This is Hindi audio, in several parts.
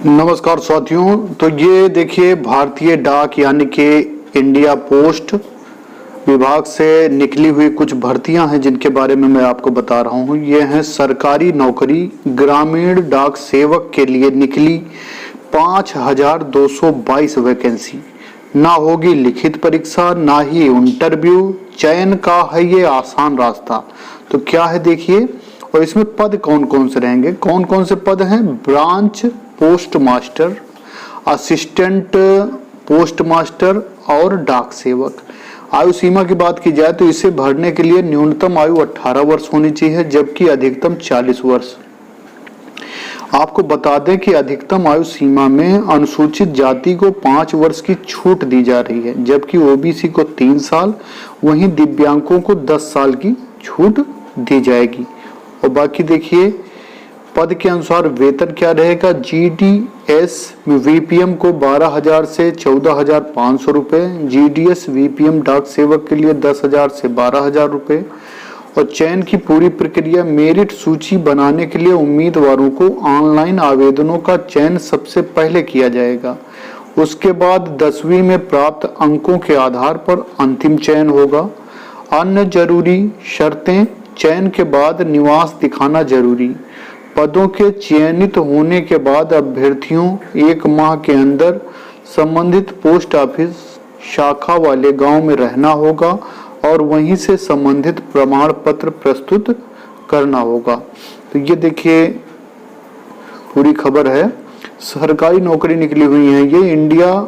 नमस्कार साथियों। तो ये देखिए, भारतीय डाक यानी कि इंडिया पोस्ट विभाग से निकली हुई कुछ भर्तियां हैं जिनके बारे में मैं आपको बता रहा हूं। ये हैं सरकारी नौकरी ग्रामीण डाक सेवक के लिए निकली 5222 वैकेंसी। ना होगी लिखित परीक्षा, ना ही इंटरव्यू, चयन का है ये आसान रास्ता। तो क्या है देखिए, और इसमें पद कौन कौन से रहेंगे, कौन कौन से पद हैं। Branch post master, assistant post master और डाक सेवक। आयु सीमा की बात की जाए तो इसे भरने के लिए न्यूनतम आयु 18 वर्ष होनी चाहिए, जबकि अधिकतम 40 वर्ष। आपको बता दें कि अधिकतम आयु सीमा में अनुसूचित जाति को 5 वर्ष की छूट दी जा रही है, जबकि ओबीसी को 3 साल, वहीं दिव्यांगों को 10 साल की छूट दी जाएगी। और बाकी देखिए, पद के अनुसार वेतन क्या रहेगा। जीडीएस वीपीएम को 12,000 से 14,500 रुपये, जीडीएस वीपीएम डाक सेवक के लिए 10,000 से 12,000 रुपये। और चयन की पूरी प्रक्रिया, मेरिट सूची बनाने के लिए उम्मीदवारों को ऑनलाइन आवेदनों का चयन सबसे पहले किया जाएगा। उसके बाद 10वीं में प्राप्त अंकों के आधार पर अंतिम चयन होगा। अन्य जरूरी शर्तें, चयन के बाद निवास दिखाना जरूरी। पदों के चयनित होने के बाद अभ्यर्थियों 1 माह के अंदर संबंधित पोस्ट ऑफिस शाखा वाले गांव में रहना होगा और वहीं से संबंधित प्रमाण पत्र प्रस्तुत करना होगा। तो ये देखिए पूरी खबर है। सरकारी नौकरी निकली हुई है ये। इंडिया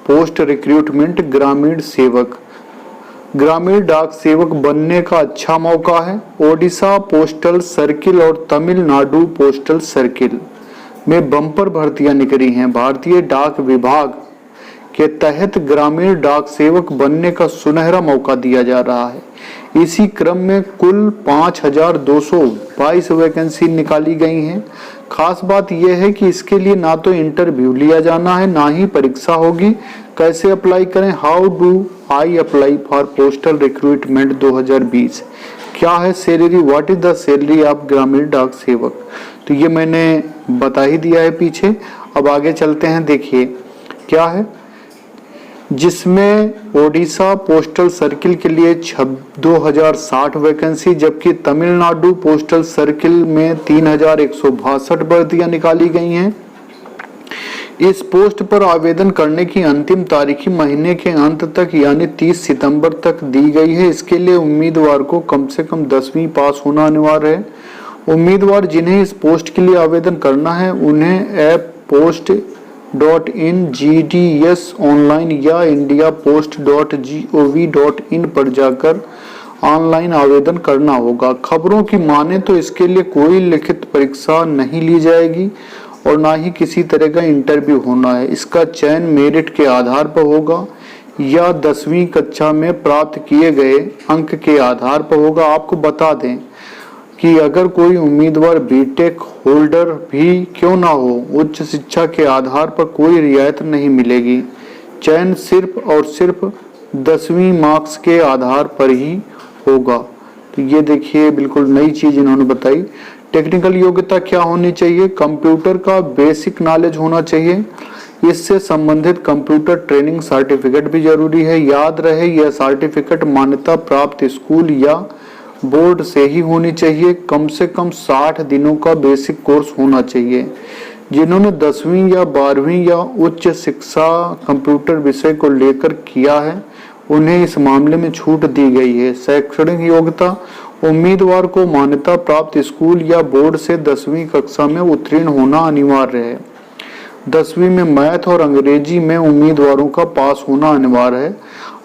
पोस्ट रिक्रूटमेंट ग्रामीण सेवक, ग्रामीण डाक सेवक बनने का अच्छा मौका है। ओडिशा पोस्टल सर्किल और तमिलनाडु पोस्टल सर्किल में बम्पर भर्तियां निकली हैं। भारतीय डाक विभाग के तहत ग्रामीण डाक सेवक बनने का सुनहरा मौका दिया जा रहा है। इसी क्रम में कुल 5222 वैकेंसी निकाली गई हैं। खास बात यह है कि इसके लिए ना तो इंटरव्यू लिया जाना है, ना ही परीक्षा होगी। कैसे अप्लाई करें, how do I apply for postal recruitment 2020, क्या है salary, what is the salary of ग्रामीण डाक सेवक। तो ये मैंने बता ही दिया है पीछे। अब आगे चलते हैं, देखिए क्या है, जिसमें ओडिशा पोस्टल सर्किल के लिए 2060 वैकेंसी, जबकि तमिलनाडु पोस्टल सर्किल में 3162 भर्तियां निकाली गई हैं। इस पोस्ट पर आवेदन करने की अंतिम तारीख महीने के अंत तक यानी 30 सितंबर तक दी गई है। इसके लिए उम्मीदवार को कम से कम 10वीं पास होना अनिवार्य है। उम्मीदवार जिन्हें इस पोस्ट के लिए आवेदन करना है उन्हें ऐप post.in GDS ऑनलाइन या indiapost.gov.in पर जाकर ऑनलाइन आवेदन करना होगा। खबरों की माने तो इसके लिए कोई लिखित परीक्षा नहीं ली जाएगी और ना ही किसी तरह का इंटरव्यू होना है। इसका चयन मेरिट के आधार पर होगा या 10वीं कक्षा में प्राप्त किए गए अंक के आधार पर होगा। आपको बता दें कि अगर कोई उम्मीदवार बीटेक होल्डर भी क्यों ना हो, उच्च शिक्षा के आधार पर कोई रियायत नहीं मिलेगी। चयन सिर्फ और सिर्फ 10वीं मार्क्स के आधार पर ही होगा। तो ये देखिए बिल्कुल नई चीज इन्होंने बताई। टेक्निकल योग्यता क्या होनी चाहिए, कंप्यूटर का बेसिक नॉलेज होना चाहिए। इससे संबंधित कंप्यूटर ट्रेनिंग सर्टिफिकेट भी जरूरी है। याद रहे यह सर्टिफिकेट मान्यता प्राप्त स्कूल या बोर्ड से ही होनी चाहिए। कम से कम 60 दिनों का बेसिक कोर्स होना चाहिए। जिन्होंने 10वीं या 12वीं या उच्च शिक्षा कंप्यूटर विषय को लेकर किया है उन्हें इस मामले में छूट दी गई है। शैक्षणिक योग्यता, उम्मीदवार को मान्यता प्राप्त स्कूल या बोर्ड से 10वीं कक्षा में उत्तीर्ण होना अनिवार्य है। 10वीं में मैथ और अंग्रेजी में उम्मीदवारों का पास होना अनिवार्य है।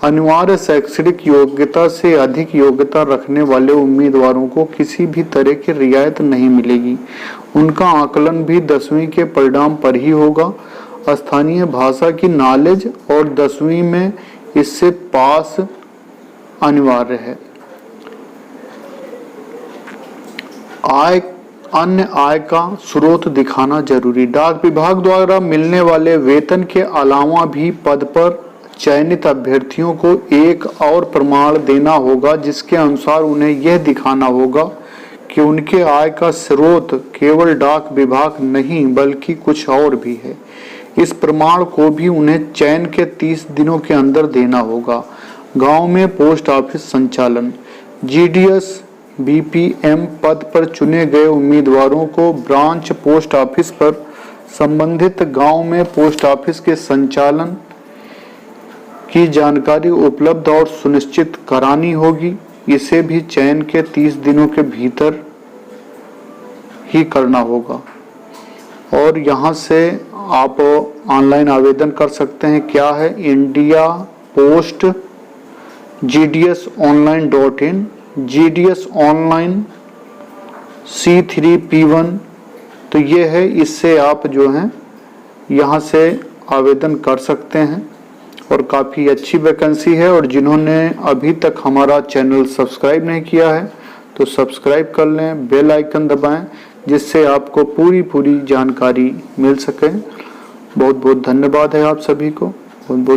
अनिवार्य शैक्षणिक योग्यता से अधिक योग्यता रखने वाले उम्मीदवारों को किसी भी तरह की रियायत नहीं मिलेगी। उनका आकलन भी 10वीं के परिणाम पर ही होगा। स्थानीय भाषा की नॉलेज और 10वीं में इससे पास अनिवार्य है। अन्य आय का स्रोत दिखाना जरूरी। डाक विभाग द्वारा मिलने वाले वेतन के अलावा भी पद पर चयनित अभ्यर्थियों को एक और प्रमाण देना होगा, जिसके अनुसार उन्हें यह दिखाना होगा कि उनके आय का स्रोत केवल डाक विभाग नहीं बल्कि कुछ और भी है। इस प्रमाण को भी उन्हें चयन के 30 दिनों के अंदर देना होगा। गांव में पोस्ट ऑफिस संचालन। जीडीएस बीपीएम पद पर चुने गए उम्मीदवारों को ब्रांच पोस्ट ऑफिस पर संबंधित गांव में पोस्ट ऑफिस के संचालन की जानकारी उपलब्ध और सुनिश्चित करानी होगी। इसे भी चयन के 30 दिनों के भीतर ही करना होगा। और यहाँ से आप ऑनलाइन आवेदन कर सकते हैं। क्या है? India post gdsonline.in, GDS online C3P1। तो ये है, इससे आप जो हैं यहाँ से आवेदन कर सकते हैं और काफ़ी अच्छी वैकेंसी है। और जिन्होंने अभी तक हमारा चैनल सब्सक्राइब नहीं किया है तो सब्सक्राइब कर लें, बेल आइकन दबाएं, जिससे आपको पूरी जानकारी मिल सके। बहुत बहुत धन्यवाद है आप सभी को। बहुत बहुत